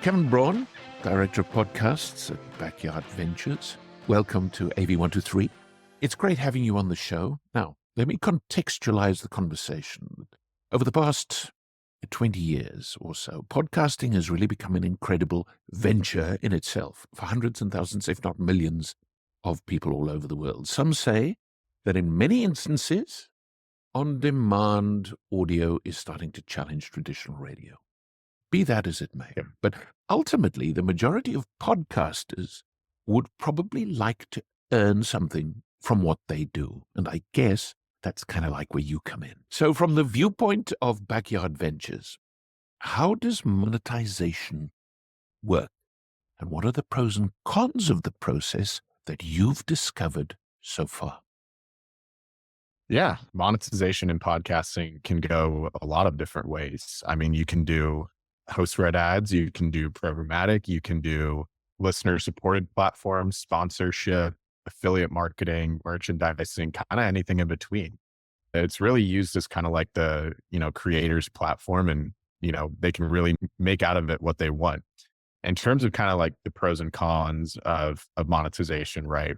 Kavan Braun, Director of Podcasts at Backyard Ventures. Welcome to AV123. It's great having you on the show. Now, let me contextualize the conversation. Over the past 20 years or so, podcasting has really become an incredible venture in itself for hundreds and thousands, if not millions, of people all over the world. Some say that in many instances, on-demand audio is starting to challenge traditional radio. Be that as it may. But ultimately, the majority of podcasters would probably like to earn something from what they do. And I guess that's kind of like where you come in. So from the viewpoint of Backyard Ventures, how does monetization work? And what are the pros and cons of the process that you've discovered so far? Yeah, monetization in podcasting can go a lot of different ways. I mean, you can do host-read ads, you can do programmatic, you can do listener-supported platforms, sponsorship, affiliate marketing, merchandising, kind of anything in between. It's really used as kind of like the, creator's platform, and, they can really make out of it what they want. In terms of kind of like the pros and cons of monetization, right?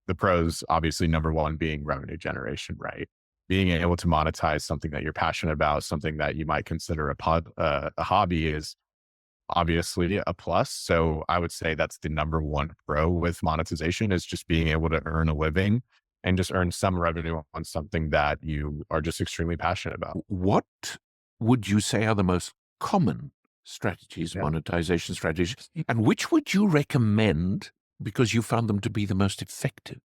The pros, obviously, number one being revenue generation, right? Being able to monetize something that you're passionate about, something that you might consider a hobby, is obviously a plus. So I would say that's the number one pro with monetization, is just being able to earn a living and just earn some revenue on something that you are just extremely passionate about. What would you say are the most common strategies, monetization strategies, and which would you recommend because you found them to be the most effective?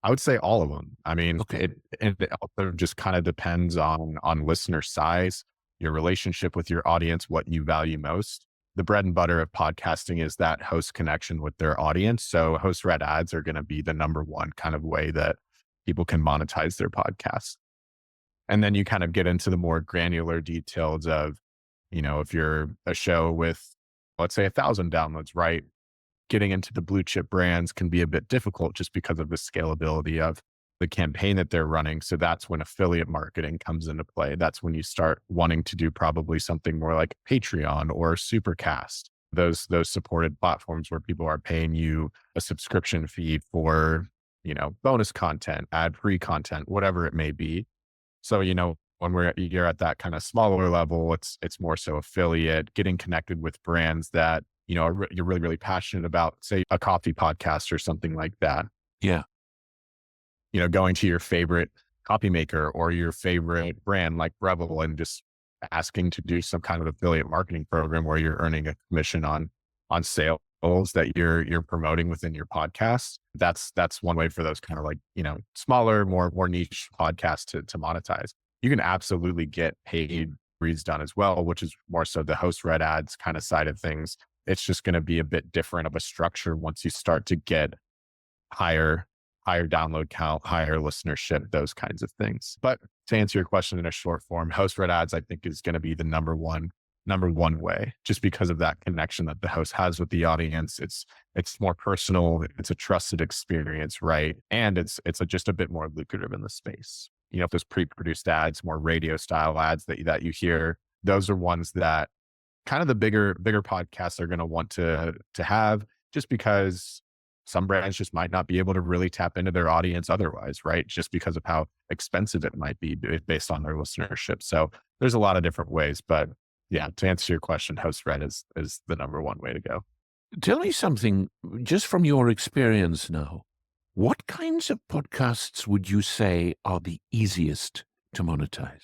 I would say all of them. I mean, Okay. it also just kind of depends on listener size, your relationship with your audience, what you value most. The bread and butter of podcasting is that host connection with their audience. So host-read ads are going to be the number one kind of way that people can monetize their podcast. And then you kind of get into the more granular details of, if you're a show with, let's say, 1,000 downloads, right? Getting into the blue chip brands can be a bit difficult just because of the scalability of the campaign that they're running. So that's when affiliate marketing comes into play. That's when you start wanting to do probably something more like Patreon or Supercast, those supported platforms where people are paying you a subscription fee for, bonus content, ad-free content, whatever it may be. So, when you're at that kind of smaller level, it's more so affiliate, getting connected with brands that, you're really, really passionate about, say a coffee podcast or something like that. Yeah. Going to your favorite coffee maker or your favorite brand like Breville and just asking to do some kind of affiliate marketing program where you're earning a commission on sales that you're promoting within your podcast. That's one way for those kind of like, smaller, more niche podcasts to monetize. You can absolutely get paid reads done as well, which is more so the host-read ads kind of side of things. It's just going to be a bit different of a structure once you start to get higher download count, higher listenership, those kinds of things. But to answer your question in a short form, host-read ads, I think, is going to be the number one way, just because of that connection that the host has with the audience. It's more personal. It's a trusted experience, right? And it's just a bit more lucrative in the space. Those pre-produced ads, more radio style ads that you hear, those are ones that kind of the bigger podcasts are going to want to have, just because some brands just might not be able to really tap into their audience otherwise, right? Just because of how expensive it might be based on their listenership. So there's a lot of different ways, but yeah, to answer your question, host-read is the number one way to go. Tell me something, just from your experience now. What kinds of podcasts would you say are the easiest to monetize?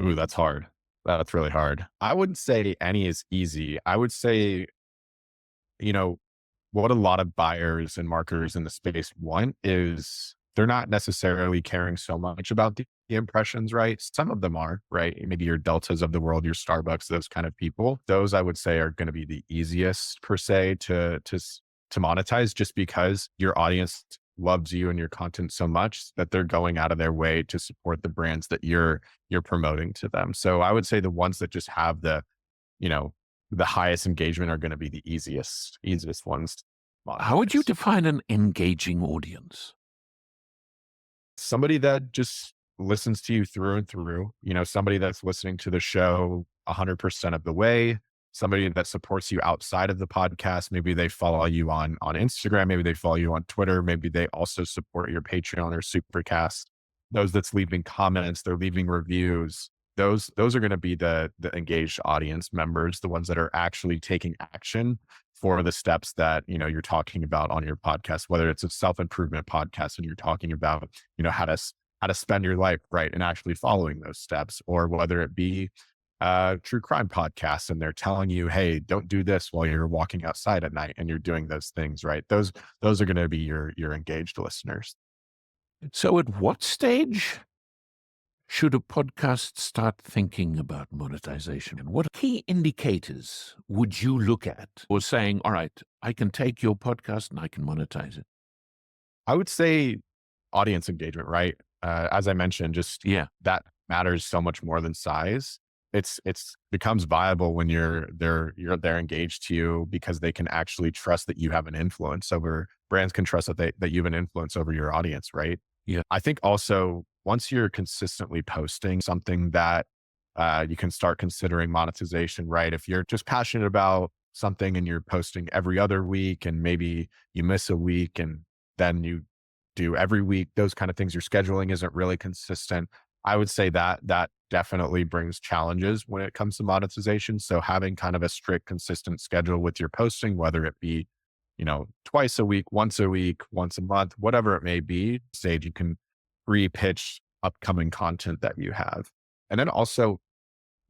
Ooh, that's hard. That's really hard. I wouldn't say any is easy. I would say, what a lot of buyers and marketers in the space want is they're not necessarily caring so much about the impressions, right? Some of them are, right? Maybe your Deltas of the world, your Starbucks, those kind of people. Those I would say are going to be the easiest per se to monetize, just because your audience loves you and your content so much that they're going out of their way to support the brands that you're promoting to them. So I would say the ones that just have the highest engagement are going to be the easiest ones to monetize. How would you define an engaging audience? Somebody that just listens to you through and through, somebody that's listening to the show 100% of the way, somebody that supports you outside of the podcast. Maybe they follow you on Instagram, maybe they follow you on Twitter, maybe they also support your Patreon or Supercast. Those that's leaving comments, they're leaving reviews. Those are going to be the engaged audience members, the ones that are actually taking action for the steps that, you're talking about on your podcast, whether it's a self-improvement podcast and you're talking about, how to spend your life right and actually following those steps, or whether it be true crime podcasts and they're telling you, hey, don't do this while you're walking outside at night and you're doing those things, right? Those are going to be your engaged listeners. So at what stage should a podcast start thinking about monetization? And what key indicators would you look at or saying, all right, I can take your podcast and I can monetize it? I would say audience engagement, right? As I mentioned, just Yeah. that matters so much more than size. It's becomes viable when they're engaged to you because they can actually trust that you have an influence over brands can trust that you have an influence over your audience, right? Yeah. I think also once you're consistently posting something that you can start considering monetization, right? If you're just passionate about something and you're posting every other week and maybe you miss a week and then you do every week, those kind of things, your scheduling isn't really consistent. I would say that definitely brings challenges when it comes to monetization. So having kind of a strict, consistent schedule with your posting, whether it be, twice a week, once a month, whatever it may be, say you can pre-pitch upcoming content that you have. And then also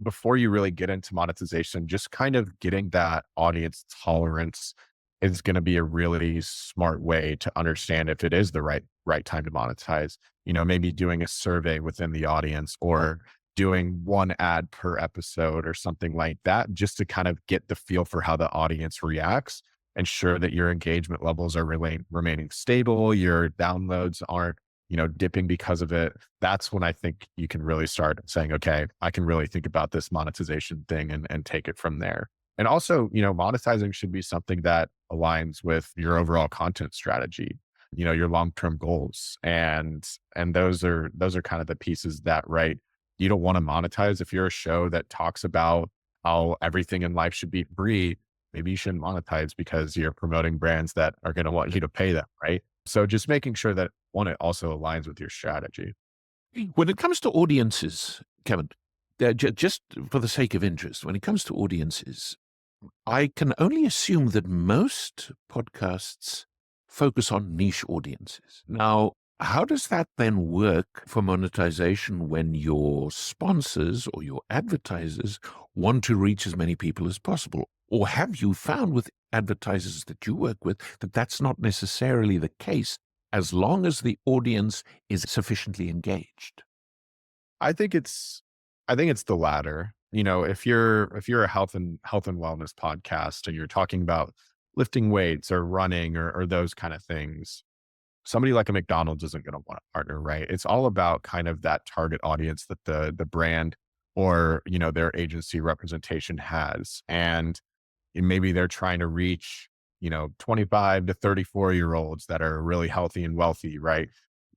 before you really get into monetization, just kind of getting that audience tolerance is going to be a really smart way to understand if it is the right time to monetize. Maybe doing a survey within the audience or doing one ad per episode or something like that, just to kind of get the feel for how the audience reacts, ensure that your engagement levels are really remaining stable, your downloads aren't, dipping because of it. That's when I think you can really start saying, okay, I can really think about this monetization thing and take it from there. And also, monetizing should be something that aligns with your overall content strategy, your long-term goals. And those are kind of the pieces that, right, you don't want to monetize. If you're a show that talks about how everything in life should be free, maybe you shouldn't monetize because you're promoting brands that are going to want you to pay them, right? So just making sure that one, it also aligns with your strategy. When it comes to audiences, Kevin, just for the sake of interest, when it comes to audiences, I can only assume that most podcasts focus on niche audiences. Now, how does that then work for monetization when your sponsors or your advertisers want to reach as many people as possible? Or have you found with advertisers that you work with that that's not necessarily the case as long as the audience is sufficiently engaged? I think it's the latter. If you're a health and wellness podcast and you're talking about lifting weights or running or those kind of things, somebody like a McDonald's isn't going to want to partner, right? It's all about kind of that target audience that the brand or, their agency representation has. And maybe they're trying to reach, 25 to 34 year olds that are really healthy and wealthy, right?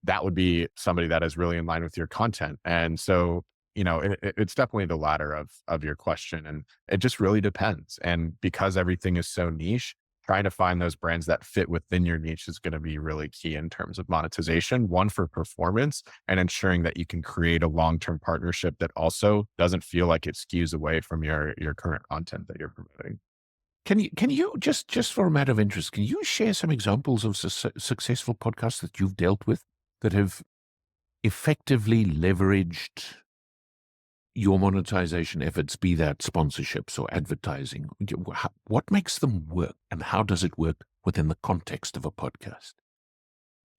That would be somebody that is really in line with your content. And so, it's definitely the latter of your question. And it just really depends. And because everything is so niche, trying to find those brands that fit within your niche is going to be really key in terms of monetization, one for performance and ensuring that you can create a long-term partnership that also doesn't feel like it skews away from your current content that you're promoting. Can you just for a matter of interest, can you share some examples of successful podcasts that you've dealt with that have effectively leveraged your monetization efforts, be that sponsorships or advertising? What makes them work and how does it work within the context of a podcast?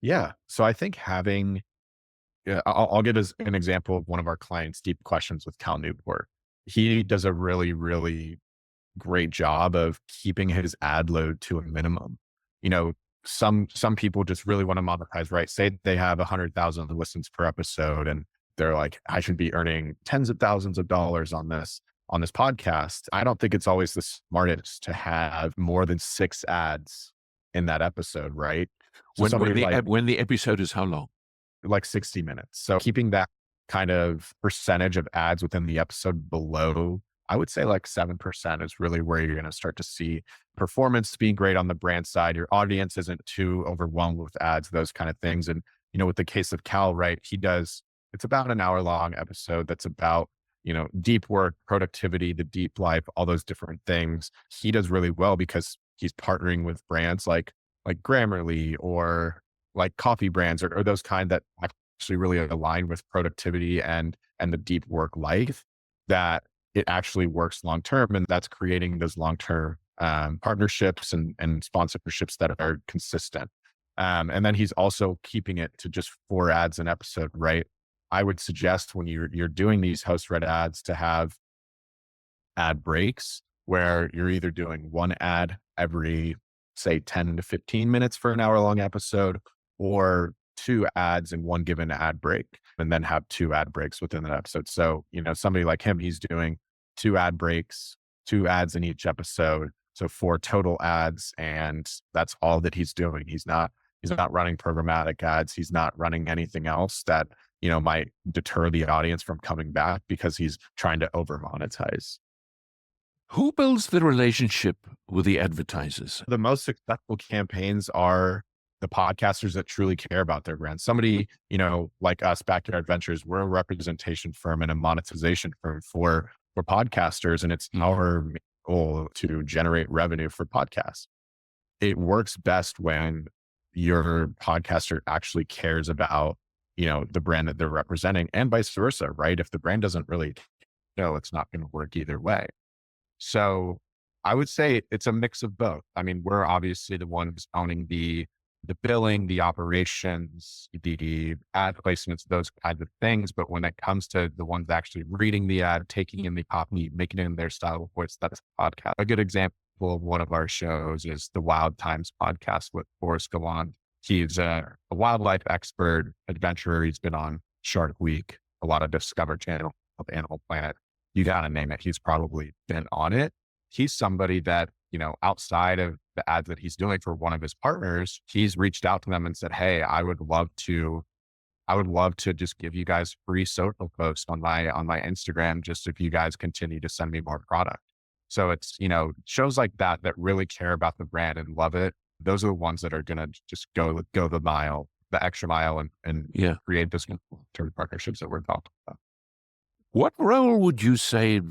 Yeah. So I think I'll give as an example of one of our clients, Deep Questions with Cal Newport. He does a really, really great job of keeping his ad load to a minimum. You know, some people just really want to monetize, right? Say they have 100,000 listens per episode and they're like, I should be earning tens of thousands of dollars on this podcast. I don't think it's always the smartest to have more than 6 ads in that episode, right? So When the episode is how long? like 60 minutes. So keeping that kind of percentage of ads within the episode below, I would say like 7% is really where you're going to start to see performance being great on the brand side. Your audience isn't too overwhelmed with ads, those kind of things. And, with the case of Cal, right, it's about an hour long episode that's about, deep work, productivity, the deep life, all those different things. He does really well because he's partnering with brands like Grammarly or like coffee brands or those kind that actually really align with productivity and the deep work life, that it actually works long term. And that's creating those long term partnerships and sponsorships that are consistent. And then he's also keeping it to just 4 ads an episode, right? I would suggest when you're doing these host read ads to have ad breaks where you're either doing one ad every, say, 10 to 15 minutes for an hour long episode, or 2 ads in one given ad break, and then have 2 ad breaks within that episode. So, somebody like him, he's doing 2 ad breaks, 2 ads in each episode. So 4 total ads. And that's all that he's doing. He's not running programmatic ads. He's not running anything else that, might deter the audience from coming back because he's trying to over monetize. Who builds the relationship with the advertisers? The most successful campaigns are the podcasters that truly care about their brand. Somebody, like us, Backyard Ventures, we're a representation firm and a monetization firm for podcasters. And it's our main goal to generate revenue for podcasts. It works best when your podcaster actually cares about, the brand that they're representing, and vice versa, right? If the brand doesn't really know, it's not going to work either way. So I would say it's a mix of both. I mean, we're obviously the ones owning the billing, the operations, the ad placements, those kinds of things. But when it comes to the ones actually reading the ad, taking in the copy, making it in their style of voice, that's a podcast. A good example of one of our shows is the Wild Times podcast with Boris Gawan. He's a wildlife expert, adventurer. He's been on Shark Week, a lot of Discover Channel, of Animal Planet. You got to name it. He's probably been on it. He's somebody that, outside of the ads that he's doing for one of his partners, he's reached out to them and said, hey, I would love to just give you guys free social posts on my Instagram, just if you guys continue to send me more product. So it's, shows like that really care about the brand and love it. Those are the ones that are going to just go the extra mile and create this term partnerships that we're talking about. What role would you say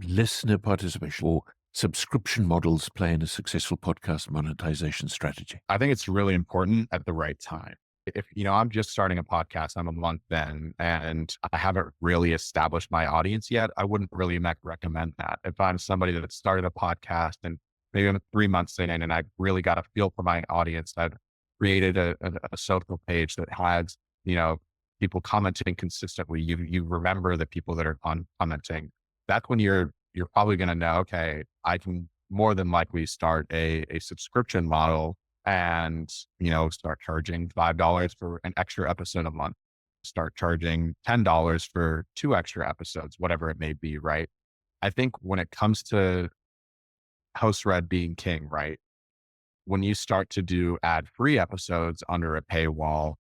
listener participation or subscription models play in a successful podcast monetization strategy? I think it's really important at the right time. If, I'm just starting a podcast, I'm a month in, and I haven't really established my audience yet, I wouldn't really recommend that. If I'm somebody that started a podcast and maybe I'm 3 months in and I've really got a feel for my audience, I've created a social page that has, people commenting consistently. You remember the people that are commenting. That's when you're probably going to know, okay, I can more than likely start a subscription model and, start charging $5 for an extra episode a month, start charging $10 for 2 extra episodes, whatever it may be. Right. I think when it comes to host read being king, right? When you start to do ad free episodes under a paywall,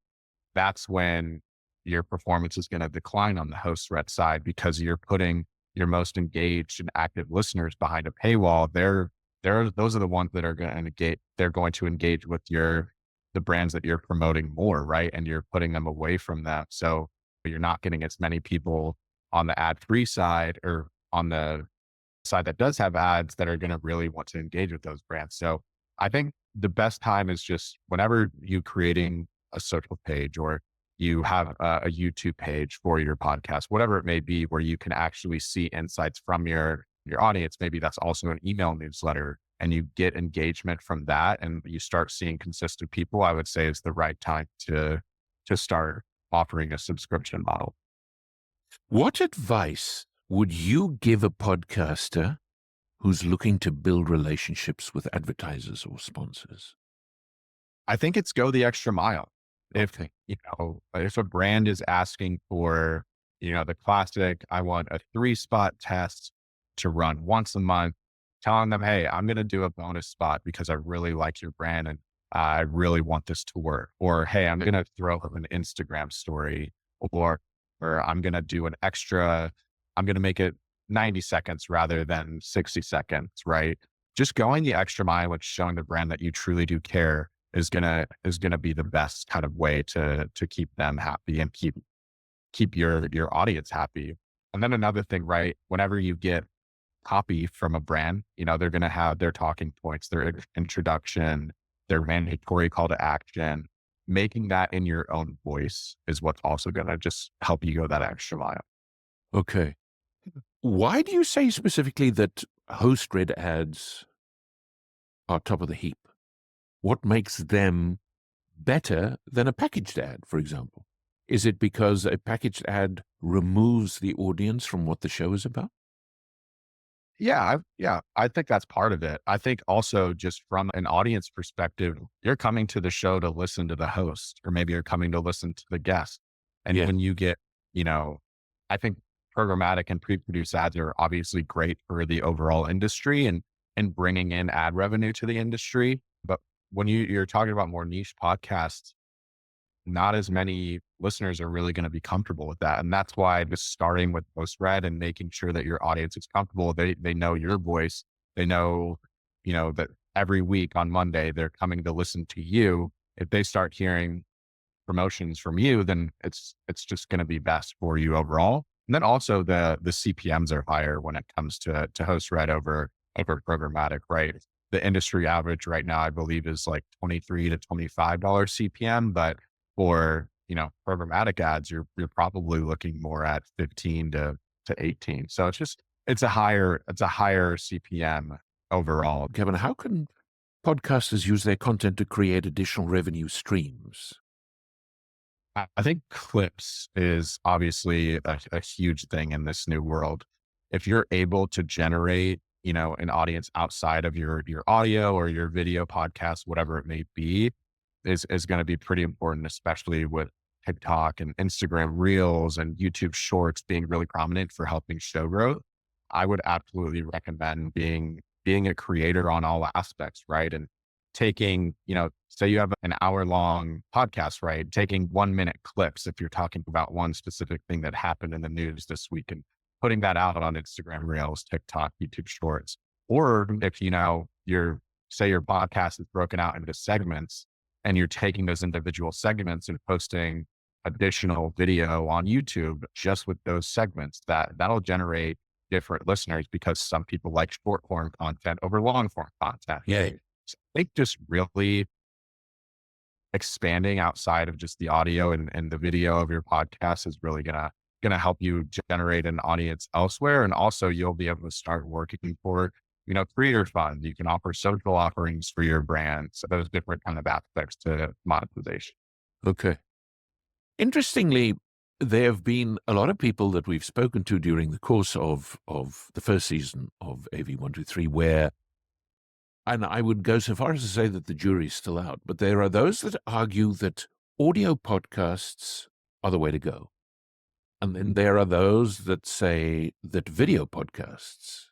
that's when your performance is going to decline on the host read side, because you're putting your most engaged and active listeners behind a paywall. Those are the ones that are going to engage. They're going to engage with the brands that you're promoting more, right? And you're putting them away from that. So you're not getting as many people on the ad free side or on the side that does have ads that are going to really want to engage with those brands. So I think the best time is just whenever you creating a social page or you have a YouTube page for your podcast, whatever it may be, where you can actually see insights from your audience. Maybe that's also an email newsletter, and you get engagement from that and you start seeing consistent people. I would say is the right time to start offering a subscription model. What advice would you give a podcaster who's looking to build relationships with advertisers or sponsors? I think it's go the extra mile. Okay. If a brand is asking for, the classic, I want a 3-spot test to run once a month, telling them, hey, I'm going to do a bonus spot because I really like your brand and I really want this to work. Or, hey, I'm going to throw up an Instagram story, or I'm going to do I'm going to make it 90 seconds rather than 60 seconds, right? Just going the extra mile with showing the brand that you truly do care is gonna be the best kind of way to keep them happy and keep your audience happy. And then another thing, right? Whenever you get copy from a brand, they're going to have their talking points, their introduction, their mandatory call to action. Making that in your own voice is what's also going to just help you go that extra mile. Okay. Why do you say specifically that host-read ads are top of the heap? What makes them better than a packaged ad, for example? Is it because a packaged ad removes the audience from what the show is about? Yeah, I think that's part of it. I think also just from an audience perspective, you're coming to the show to listen to the host, or maybe you're coming to listen to the guest. And Yeah. when you get, you know, I think programmatic and pre-produced ads are obviously great for the overall industry and bringing in ad revenue to the industry. But when you're talking about more niche podcasts, not as many listeners are really going to be comfortable with that. And that's why just starting with post read and making sure that your audience is comfortable, they know your voice, they know, that every week on Monday, they're coming to listen to you. If they start hearing promotions from you, then it's just going to be best for you overall. And then also the CPMs are higher when it comes to host read over programmatic, right? The industry average right now, I believe, is like $23 to $25 CPM, but for programmatic ads, you're probably looking more at 15 to 18. So it's a higher CPM overall. Kevin, how can podcasters use their content to create additional revenue streams? I think clips is obviously a huge thing in this new world. If you're able to generate, an audience outside of your audio or your video podcast, whatever it may be, is going to be pretty important, especially with TikTok and Instagram Reels and YouTube Shorts being really prominent for helping show growth. I would absolutely recommend being a creator on all aspects, right? And taking, say you have an hour long podcast, right? Taking 1 minute clips if you're talking about one specific thing that happened in the news this week and putting that out on Instagram Reels, TikTok, YouTube Shorts. Or if say your podcast is broken out into segments and you're taking those individual segments and posting additional video on YouTube just with those segments, that'll generate different listeners because some people like short form content over long form content. Yeah. So I think just really expanding outside of just the audio and the video of your podcast is really gonna help you generate an audience elsewhere. And also you'll be able to start working for, creator funds. You can offer social offerings for your brand. So those different kind of aspects to monetization. Okay. Interestingly, there have been a lot of people that we've spoken to during the course of the first season of AV123 where, and I would go so far as to say that the jury's still out, but there are those that argue that audio podcasts are the way to go. And then there are those that say that video podcasts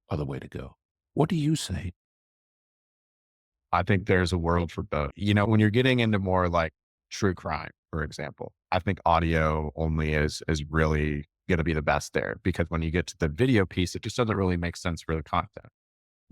are the way to go. What do you say? I think there's a world for both. When you're getting into more like true crime, for example, I think audio only is really going to be the best there because when you get to the video piece, it just doesn't really make sense for the content.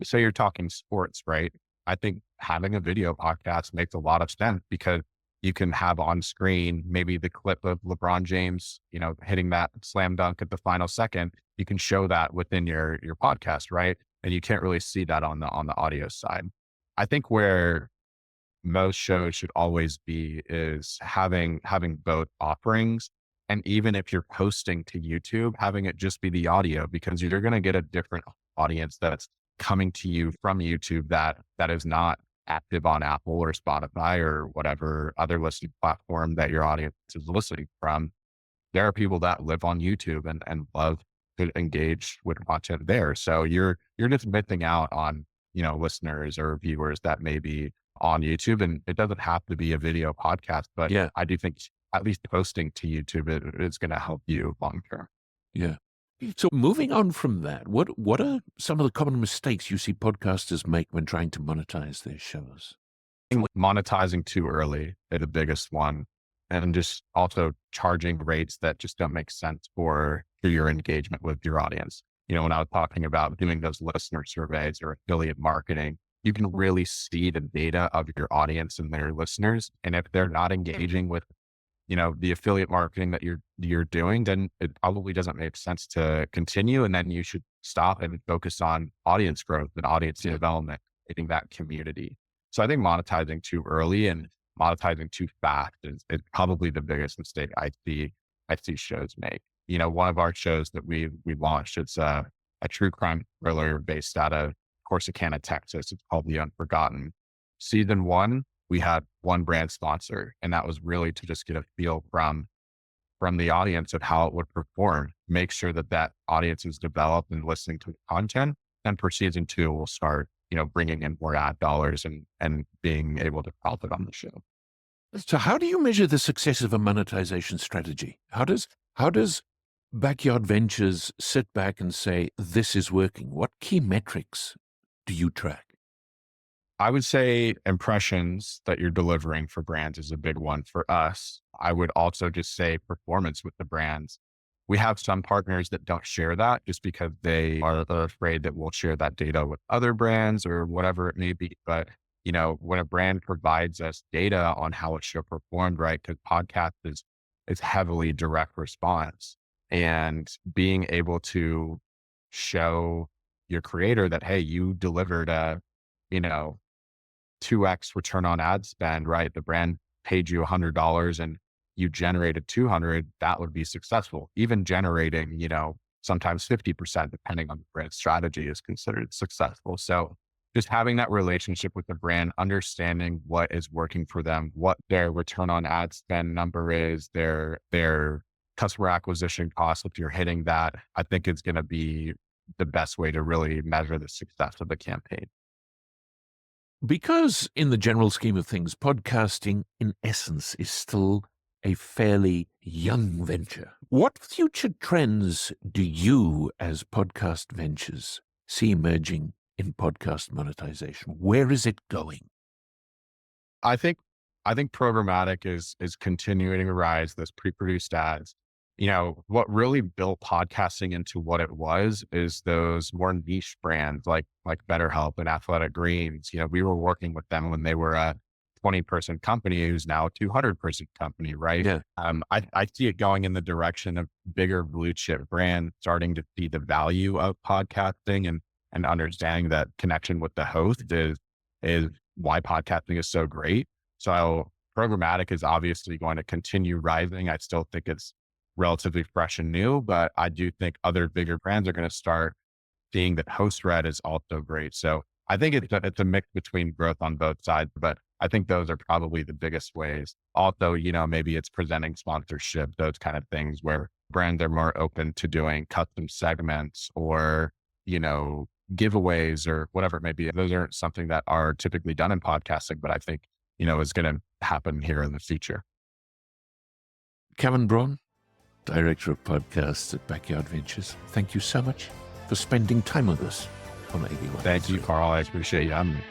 So you're talking sports, right? I think having a video podcast makes a lot of sense because you can have on screen maybe the clip of LeBron James, hitting that slam dunk at the final second. You can show that within your podcast, right? And you can't really see that on the audio side. I think where most shows should always be is having both offerings. And even if you're posting to YouTube, having it just be the audio because you're going to get a different audience that's coming to you from YouTube that is not active on Apple or Spotify or whatever other listening platform that your audience is listening from. There are people that live on YouTube and love to engage with content there. So you're just missing out on, listeners or viewers that may be on YouTube. And it doesn't have to be a video podcast, but Yeah. I do think at least posting to YouTube is going to help you long term. Yeah. So moving on from that, what are some of the common mistakes you see podcasters make when trying to monetize their shows? Monetizing too early is the biggest one. And just also charging rates that just don't make sense for your engagement with your audience. when I was talking about doing those listener surveys or affiliate marketing, you can really see the data of your audience and their listeners. And if they're not engaging with, the affiliate marketing that you're doing, then it probably doesn't make sense to continue. And then you should stop and focus on audience growth and audience development, hitting that community. So I think monetizing too early and monetizing too fast is probably the biggest mistake I see shows make. One of our shows that we launched, it's a true crime thriller based out of Corsicana, Texas. It's called The Unforgotten. Season one, we had one brand sponsor, and that was really to just get a feel from the audience of how it would perform, make sure that that audience is developed and listening to the content. And for season two, we'll start, bringing in more ad dollars and being able to profit on the show. So how do you measure the success of a monetization strategy? How does Backyard Ventures sit back and say, this is working? What key metrics do you track? I would say impressions that you're delivering for brands is a big one for us. I would also just say performance with the brands. We have some partners that don't share that just because they are afraid that we'll share that data with other brands or whatever it may be. But, when a brand provides us data on how it should perform, right? Because podcast is heavily direct response, and being able to show your creator that, hey, you delivered a, you know, 2x return on ad spend, right? The brand paid you $100 and you generated 200, that would be successful. Even generating, sometimes 50%, depending on the brand strategy, is considered successful. So just having that relationship with the brand, understanding what is working for them, what their return on ad spend number is, their customer acquisition cost, if you're hitting that, I think it's going to be the best way to really measure the success of the campaign. Because in the general scheme of things, podcasting in essence is still a fairly young venture. What future trends do you as Podcast Ventures see emerging in podcast monetization? Where is it going? I think programmatic is continuing to rise, those pre-produced ads. What really built podcasting into what it was is those more niche brands like BetterHelp and Athletic Greens. We were working with them when they were a 20-person company who's now a 200-person company, right? Yeah. I see it going in the direction of bigger blue chip brands starting to see the value of podcasting and understanding that connection with the host is why podcasting is so great. So programmatic is obviously going to continue rising. I still think it's relatively fresh and new, but I do think other bigger brands are going to start seeing that host read is also great. So I think it's a mix between growth on both sides, but I think those are probably the biggest ways. Also, maybe it's presenting sponsorship, those kind of things where brands are more open to doing custom segments or, giveaways or whatever it may be. Those aren't something that are typically done in podcasting, but I think, is going to happen here in the future. Kavan Braun, Director of Podcasts at Backyard Ventures, thank you so much for spending time with us on AV123. Thank you, Carl. I appreciate you having me.